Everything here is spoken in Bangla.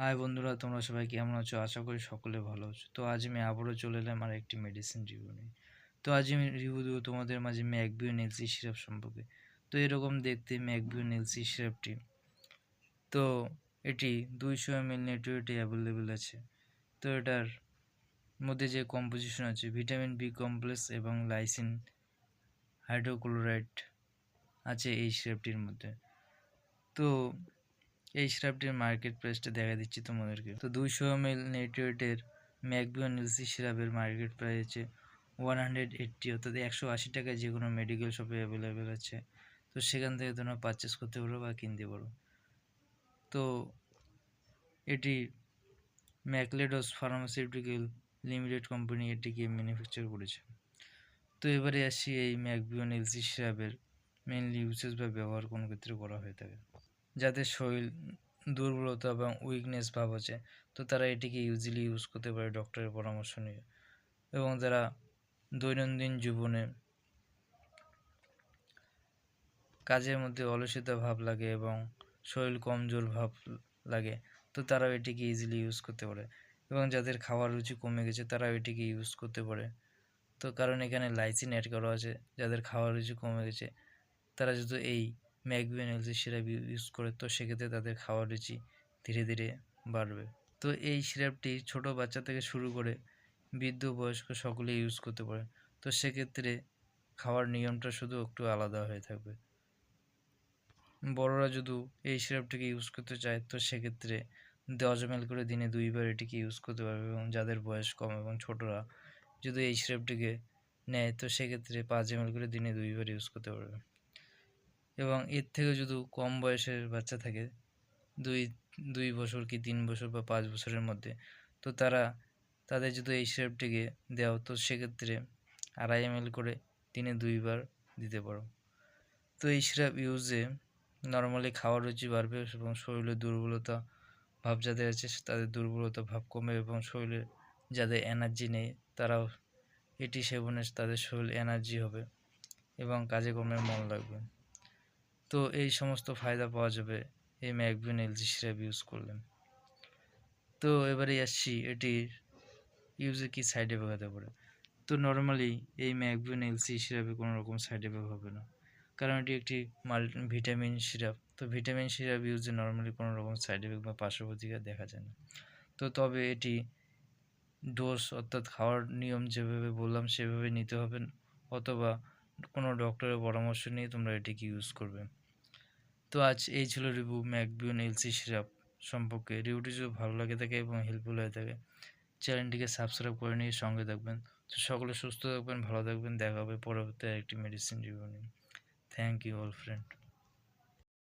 হাই বন্ধুরা, তোমরা সবাই কেমন আছো? আশা করি সকলে ভালো আছো। তো আজ আমি আবারও চলে এলাম আর একটি মেডিসিন রিভিউ নিয়ে। তো আজ আমি রিভিউ দেবো তোমাদের মাঝে ম্যাকবিউন এলসি সিরাপ সম্পর্কে। তো এরকম দেখতে ম্যাকবিউন এলসি সিরাপটি। তো এটি 200 ml নেটওয়েটে অ্যাভেলেবেল আছে। তো এটার মধ্যে যে কম্পোজিশন আছে, ভিটামিন বি কমপ্লেক্স এবং লাইসিন হাইড্রোক্লোরাইড আছে এই সিরাপটির মধ্যে। তো এই সিরাপটির মার্কেট প্রাইসটা দেখা দিচ্ছি তোমাদেরকে। তো 200 ml নেটওয়েটের ম্যাকবিউন এলসি সিরাপের মার্কেট প্রাইস আছে 180, অর্থাৎ 180 টাকায় যে কোনো মেডিকেল শপে অ্যাভেলেবেল আছে। তো সেখান থেকে তোমরা পারচেস করতে পারো বা কিনতে পারো। তো এটি ম্যাকলেডস ফার্মাসিউটিক্যাল লিমিটেড কোম্পানি এটিকে ম্যানুফ্যাকচার করেছে। তো এবারে আসি এই ম্যাকবিউন এলসি সিরাপের মেনলি ইউসেজ বা ব্যবহার কোন ক্ষেত্রে করা হয়ে থাকে। যাদের শরীর দুর্বলতা এবং উইকনেস ভাব আছে, তো তারা এটিকে ইউজিলি ইউজ করতে পারে ডক্টরের পরামর্শ নিয়ে। এবং যারা দৈনন্দিন জীবনে কাজের মধ্যে অলসতা ভাব লাগে এবং শরীর কমজোর ভাব লাগে, তো তারাও এটিকে ইজিলি ইউজ করতে পারে। এবং যাদের খাওয়ার রুচি কমে গেছে তারাও এটিকে ইউজ করতে পারে। তো কারণ এখানে লাইসিন অ্যাড করা আছে, যাদের খাওয়ার রুচি কমে গেছে তারা যদি এই ম্যাকবিউন এলসি সিরাপ ইউজ করে, তো সেক্ষেত্রে তাদের খাওয়ার রুচি ধীরে ধীরে বাড়বে। তো এই সিরাপটি ছোট বাচ্চা থেকে শুরু করে বৃদ্ধ বয়স্ক সকলেই ইউজ করতে পারে। তো সেক্ষেত্রে খাওয়ার নিয়মটা শুধু একটু আলাদা হয়ে থাকবে। বড়রা যদি এই সিরাপটিকে ইউজ করতে চায়, তো সেক্ষেত্রে 10 ml করে দিনে 2 বার এটিকে ইউজ করতে পারবে। এবং যাদের বয়স কম এবং ছোটরা যদি এই সিরাপটিকে নেয়, তো সেক্ষেত্রে 5 ml করে দিনে 2 বার ইউজ করতে পারবে। এবং এর থেকে যদি কম বয়সের বাচ্চা থাকে, দুই 2 বছর কি 3 বছর বা 5 বছরের মধ্যে, তো তাদের যদি এই সিরাপটিকে দেওয়া, তো সেক্ষেত্রে 2.5 ml করে দিনে 2 বার দিতে পারো। তো এই সিরাপ ইউজে নর্মালি খাওয়ার রুচি বাড়বে এবং শরীরে দুর্বলতা ভাব যাদের আছে তাদের দুর্বলতা ভাব কমবে এবং শরীরে যাদের এনার্জি নেই তারাও এটি সেবনে তাদের শরীর এনার্জি হবে এবং কাজে কর্মে মন লাগবে। তো এই সমস্ত ফায়দা পাওয়া যাবে এই ম্যাকবিউন এলসি সিরাপ ইউজ করলে। তো এবারে আসছি এটির ইউজে কি সাইড এফেক্ট হতে পারে। তো নর্মালি এই ম্যাকবিউন এলসি সিরাপে কোনো রকম সাইড এফেক্ট হবে না, কারণ এটি একটি ভিটামিন সিরাপ। তো ভিটামিন সিরাপ ইউজে নর্মালি কোনো রকম সাইড এফেক্ট বা পার্শ্ব প্রতিক্রিয়া দেখা যায় না। তো তবে এটি ডোজ অর্থাৎ খাওয়ার নিয়ম যেভাবে বললাম সেভাবে নিতে হবে, অথবা কোনো ডক্টরের পরামর্শ নিয়ে তোমরা এটিকে ইউজ করবে। তো আজ এই ছিল রিভিউ ম্যাকবিউন এলসি সিরাপ সম্পর্কে। রিভিউটি যদি ভালো লাগে থাকে এবং হেল্পফুল হয়ে থাকে, চ্যানেলটিকে সাবস্ক্রাইব করে নিয়ে সঙ্গে থাকবেন। তো সকলে সুস্থ থাকবেন, ভালো থাকবেন। দেখা হবে পরবর্তী একটি মেডিসিন রিভিউ নিয়ে। Thank you all friend.